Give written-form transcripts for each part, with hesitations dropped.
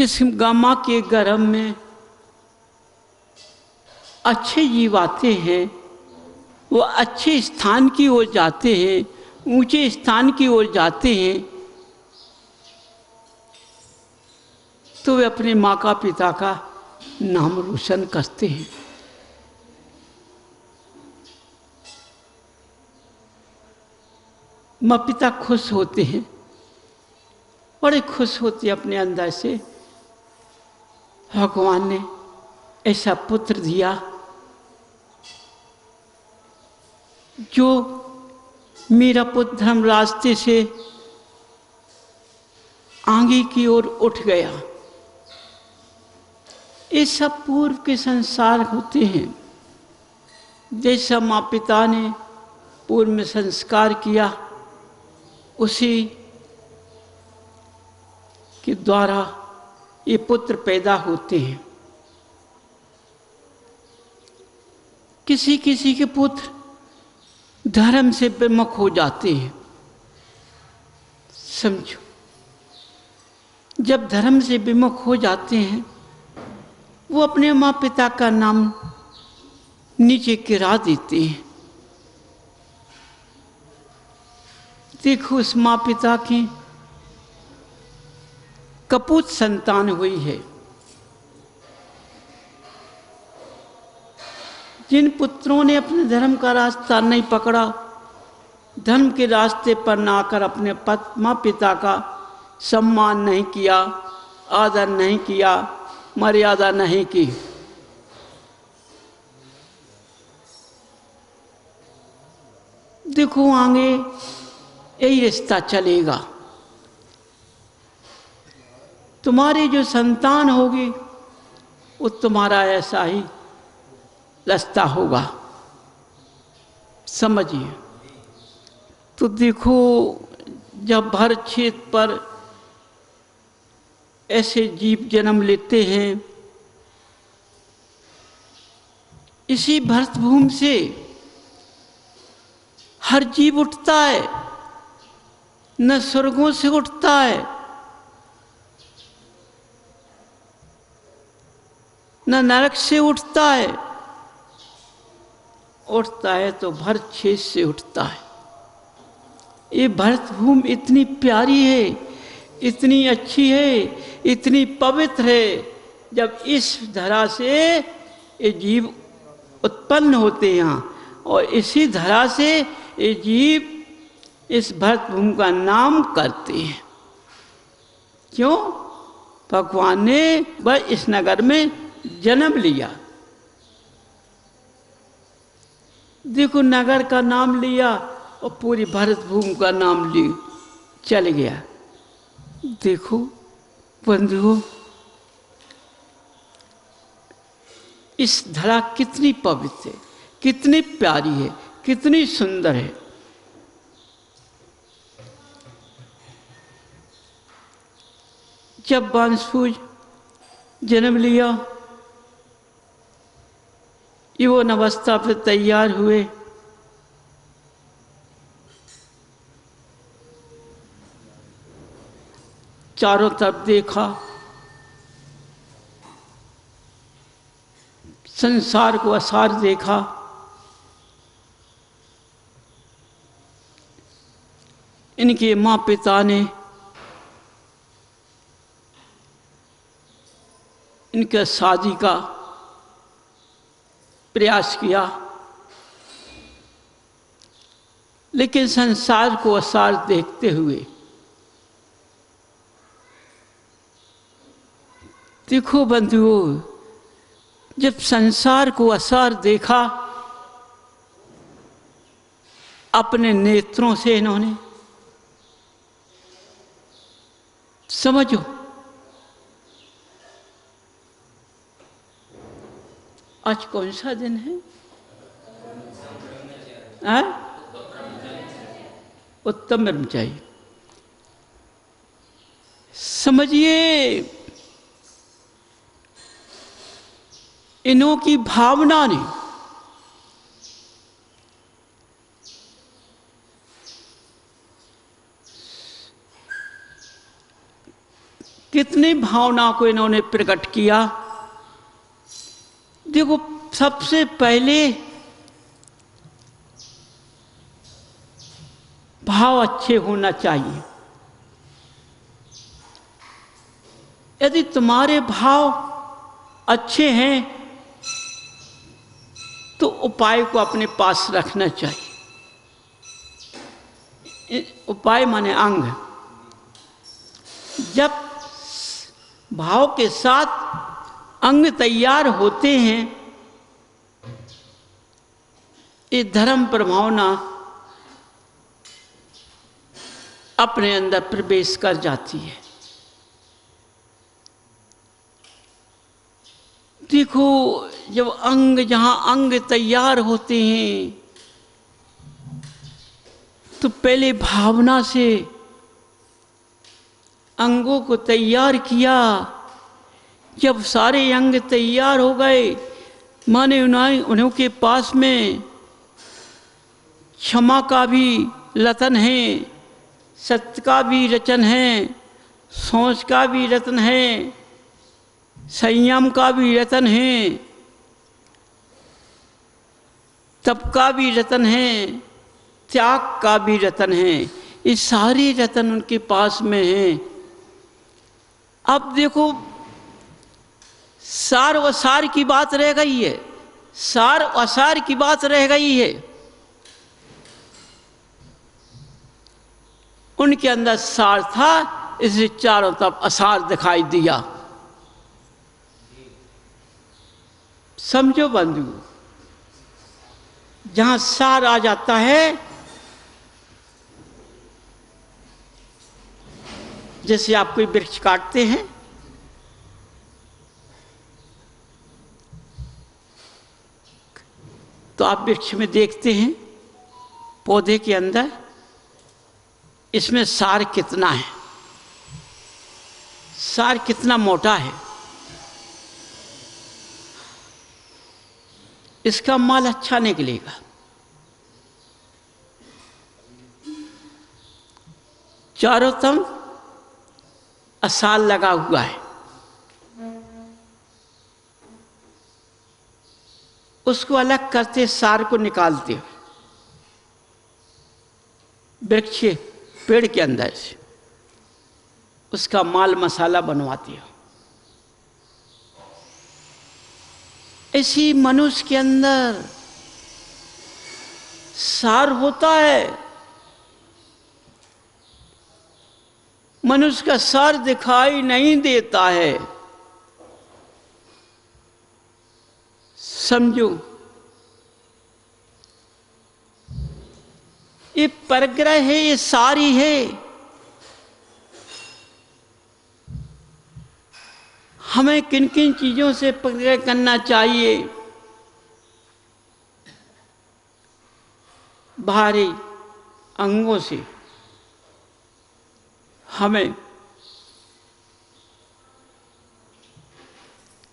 जिस गामा के गर्भ में अच्छे जीव आते हैं, वो अच्छे स्थान की ओर जाते हैं, ऊंचे स्थान की ओर जाते हैं, तो वे अपने माता पिता का नाम रोशन करते हैं। माँ पिता खुश होते हैं, बड़े खुश होते हैं अपने अंदर से, भगवान ने ऐसा पुत्र दिया जो मेरा पुत्र धर्म रास्ते से आगे की ओर उठ गया। ये सब पूर्व के संस्कार होते हैं। जैसा माँ पिता ने पूर्व में संस्कार किया, उसी के द्वारा ये पुत्र पैदा होते हैं। किसी किसी के पुत्र धर्म से विमुख हो जाते हैं। समझो, जब धर्म से विमुख हो जाते हैं, वो अपने माँ पिता का नाम नीचे गिरा देते हैं। देखो, उस माँ पिता की कपूत संतान हुई है। जिन पुत्रों ने अपने धर्म का रास्ता नहीं पकड़ा, धर्म के रास्ते पर ना आकर अपने माँ पिता का सम्मान नहीं किया, आदर नहीं किया, मर्यादा नहीं की, देखो आगे यही रिश्ता चलेगा। तुम्हारी जो संतान होगी वो तुम्हारा ऐसा ही रास्ता होगा। समझिए। तो देखो, जब भर क्षेत्र पर ऐसे जीव जन्म लेते हैं, इसी भरत भूमि से हर जीव उठता है, न स्वर्गों से उठता है, न नरक से उठता है। उठता है तो भरत क्षेत्र से उठता है। ये भरत भूमि इतनी प्यारी है, इतनी अच्छी है, इतनी पवित्र है। जब इस धरा से ये जीव उत्पन्न होते हैं यहाँ, और इसी धरा से ये जीव इस भरत भूमि का नाम करते हैं। क्यों? भगवान ने बस इस नगर में जन्म लिया। देखो, नगर का नाम लिया और पूरी भरत भूमि का नाम ली, चल गया। देखो बंधुओं, इस धरा कितनी पवित्र है, कितनी प्यारी है, कितनी सुंदर है। जब बांसुज जन्म लिया, यौवन अवस्था पे तैयार हुए, चारों तरफ देखा, संसार को असार देखा। इनके माँ पिता ने इनके शादी का प्रयास किया, लेकिन संसार को असार देखते हुए, देखो बंधुओं, जब संसार को असार देखा अपने नेत्रों से इन्होंने, समझो, आज कौन सा दिन है? उत्तम ब्रह्मचारी। समझिए, इन्हों की भावना ने कितनी भावना को इन्होंने प्रकट किया। देखो, सबसे पहले भाव अच्छे होना चाहिए। यदि तुम्हारे भाव अच्छे हैं तो उपाय को अपने पास रखना चाहिए। उपाय माने अंग। जब भाव के साथ अंग तैयार होते हैं, ये धर्म प्रभावना अपने अंदर प्रवेश कर जाती है। देखो, जब जहां अंग तैयार होते हैं तो पहले भावना से अंगों को तैयार किया। जब सारे अंग तैयार हो गए, माने उनके पास में क्षमा का भी रतन है, सत्य का भी रचन है, सोच का भी रतन है, संयम का भी रतन है, तप का भी रतन है, त्याग का भी रतन है। ये सारे रतन उनके पास में हैं। अब देखो, सार व सार की बात रह गई है, सार असार की बात रह गई है। उनके अंदर सार था, इसलिए चारों तरफ असार दिखाई दिया। समझो बंधु, जहां सार आ जाता है, जैसे आप कोई वृक्ष काटते हैं तो आप वृक्ष में देखते हैं पौधे के अंदर इसमें सार कितना है, सार कितना मोटा है, इसका माल अच्छा निकलेगा। चारों तरफ असाल लगा हुआ है, उसको अलग करते, सार को निकालते हो वृक्ष पेड़ के अंदर से, उसका माल मसाला बनवाते हो। ऐसी मनुष्य के अंदर सार होता है। मनुष्य का सार दिखाई नहीं देता है। समझो, ये परग्रह है, ये सारी है। हमें किन किन चीजों से परग्रह करना चाहिए? बाहरी अंगों से हमें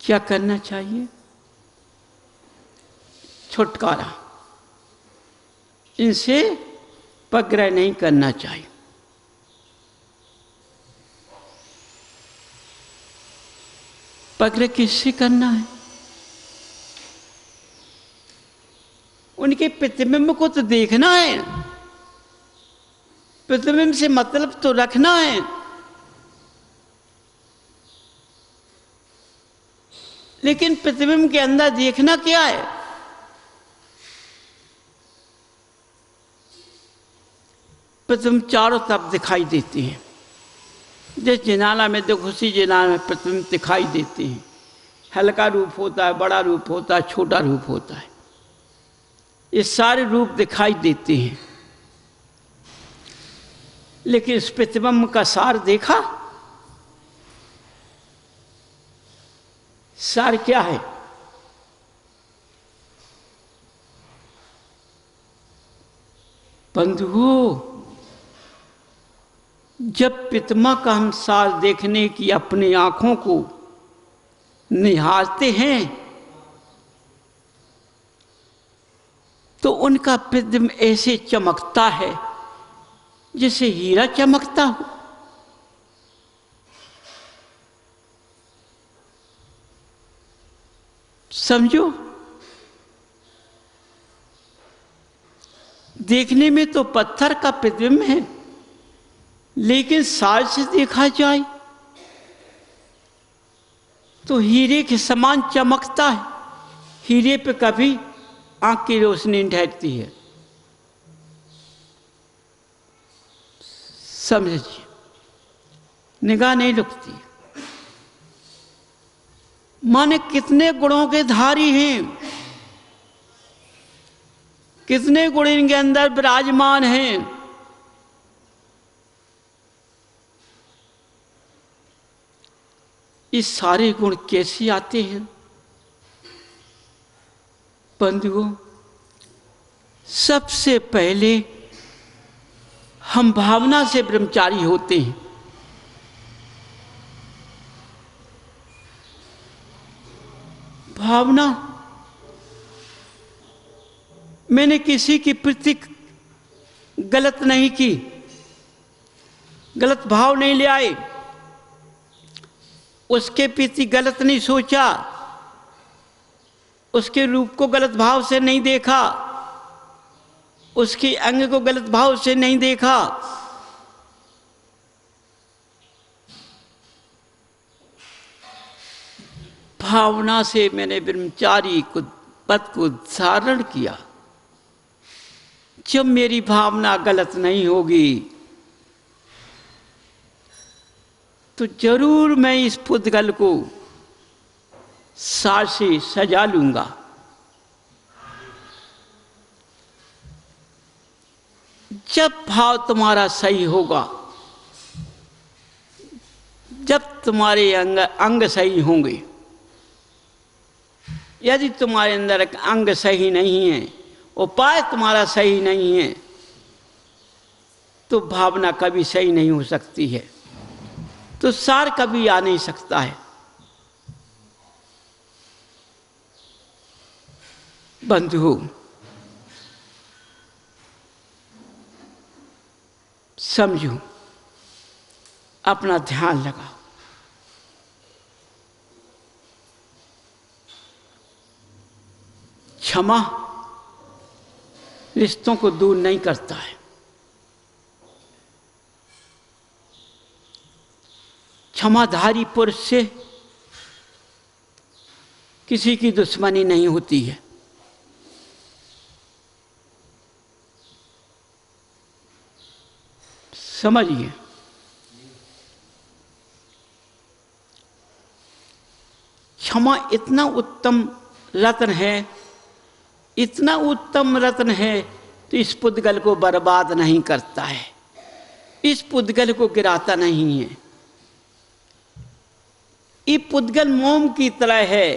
क्या करना चाहिए? छुटकारा, इनसे परग्रह नहीं करना चाहिए। परग्रह किससे करना है? उनके प्रतिबिंब को तो देखना है, प्रतिबिंब से मतलब तो रखना है। लेकिन प्रतिबिंब के अंदर देखना क्या है? प्रतिबिंब चारों तरफ दिखाई देते हैं। जिस जिनाला में देखो, उसी जिनाला में प्रतिबिंब दिखाई देते हैं। हल्का रूप होता है, बड़ा रूप होता है, छोटा रूप होता है, ये सारे रूप दिखाई देते हैं। लेकिन इस प्रतिबिंब का सार देखा? सार क्या है? बंधुओं, जब प्रतिमा का हम सार देखने की अपनी आंखों को निहारते हैं तो उनका प्रतिबिंब ऐसे चमकता है जैसे हीरा चमकता हो। समझो, देखने में तो पत्थर का प्रतिबिंब है, लेकिन साज से देखा जाए तो हीरे के समान चमकता है। हीरे पे कभी आंख की रोशनी नहीं ठहरती है। समझिए, निगाह नहीं रुकती। माने कितने गुणों के धारी हैं, कितने गुण इनके अंदर विराजमान हैं। ये सारे गुण कैसे आते हैं बंधुओं? सबसे पहले हम भावना से ब्रह्मचारी होते हैं। भावना, मैंने किसी की प्रति गलत नहीं की, गलत भाव नहीं ले आए, उसके प्रति गलत नहीं सोचा, उसके रूप को गलत भाव से नहीं देखा, उसके अंग को गलत भाव से नहीं देखा। भावना से मैंने ब्रह्मचारी को पद को धारण किया। जब मेरी भावना गलत नहीं होगी तो जरूर मैं इस पुद्गल को साज से सजा लूंगा। जब भाव तुम्हारा सही होगा, जब तुम्हारे अंग सही होंगे, यदि तुम्हारे अंदर अंग सही नहीं है, उपाय तुम्हारा सही नहीं है, तो भावना कभी सही नहीं हो सकती है, तो सार कभी आ नहीं सकता है। बंधु, समझो, अपना ध्यान लगाओ। क्षमा रिश्तों को दूर नहीं करता है। क्षमाधारी पुरुष से किसी की दुश्मनी नहीं होती है। समझिए, क्षमा इतना उत्तम रत्न है, इतना उत्तम रत्न है, तो इस पुद्गल को बर्बाद नहीं करता है, इस पुद्गल को गिराता नहीं है। ये पुद्गल मोम की तरह है,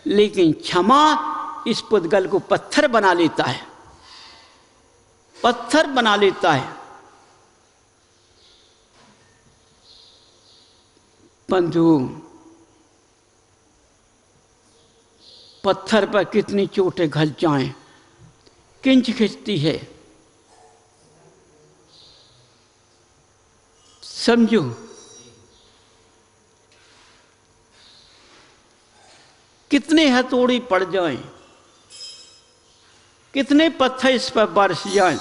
लेकिन क्षमा इस पुद्गल को पत्थर बना लेता है, पत्थर बना लेता है। बंधु, पत्थर पर कितनी चोटें घल जाएं, किंच खिंचती है। समझो, कितने हथौड़ी पड़ जाएं, कितने पत्थर इस पर बरस जाएं,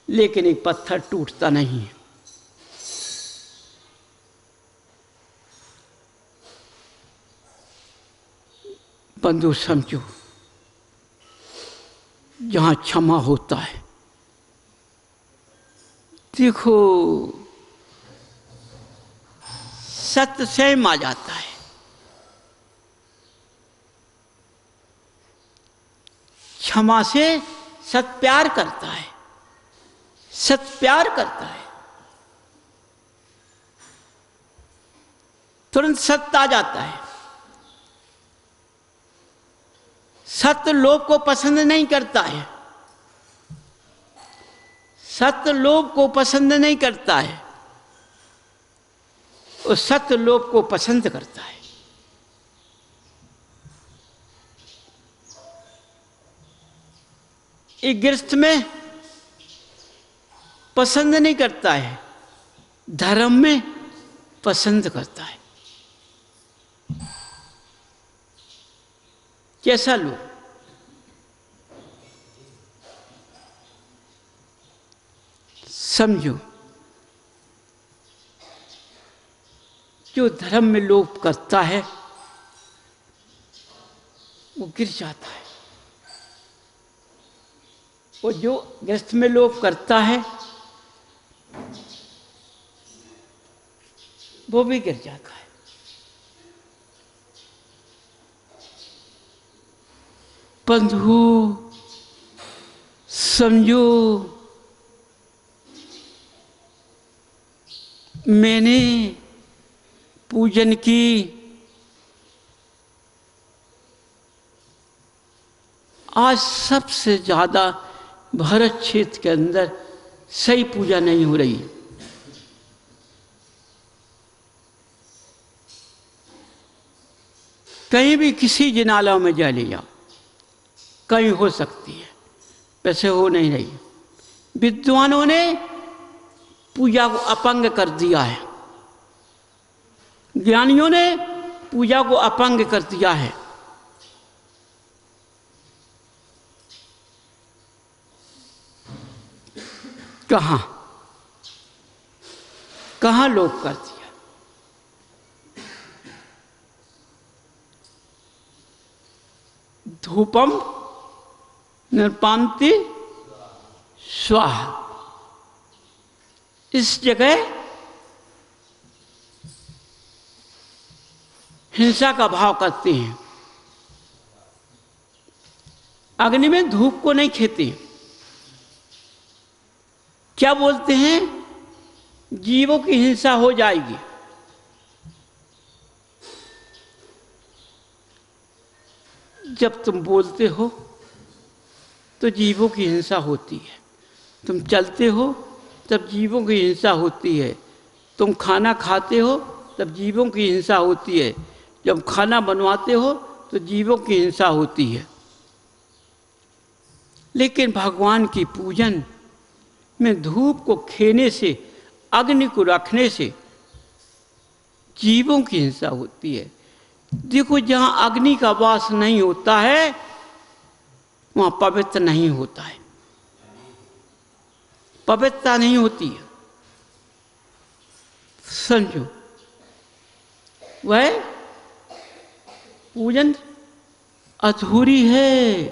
लेकिन एक पत्थर टूटता नहीं है। बंधु समझो, जहां क्षमा होता है, देखो सत्य स्वयं आ जाता है। क्षमा से सत प्यार करता है, सत प्यार करता है, तुरंत सत्य आ जाता है। सत्य लोभ को पसंद नहीं करता है, सत्य लोभ को पसंद नहीं करता है, और सत्य लोभ को पसंद करता है। एक गृहस्थ में पसंद नहीं करता है, धर्म में पसंद करता है। कैसा लो? समझो, जो धर्म में लोभ करता है वो गिर जाता है, और जो गृहस्थ में लोभ करता है वो भी गिर जाता है। बंधु समझो, मैंने पूजन की, आज सबसे ज्यादा भारत क्षेत्र के अंदर सही पूजा नहीं हो रही। कहीं भी किसी जिनालय में जा ले जाओ, कहीं हो सकती है, वैसे हो नहीं रही। विद्वानों ने पूजा को अपंग कर दिया है, ज्ञानियों ने पूजा को अपंग कर दिया है। कहाँ कहाँ लोभ कर दिया? धूपम निर्पान्ति स्वाहा, इस जगह हिंसा का भाव करते हैं। अग्नि में धूप को नहीं खेते, क्या बोलते हैं? जीवों की हिंसा हो जाएगी। जब तुम बोलते हो तो जीवों की हिंसा होती है, तुम चलते हो तब जीवों की हिंसा होती है, तुम खाना खाते हो तब जीवों की हिंसा होती है, जब खाना बनवाते हो तो जीवों की हिंसा होती है। लेकिन भगवान की पूजन में धूप को खेने से, अग्नि को रखने से जीवों की हिंसा होती है। देखो, जहां अग्नि का वास नहीं होता है वहां पवित्र नहीं होता है, पवित्रता नहीं होती है। समझो, वह पूजन अधूरी है।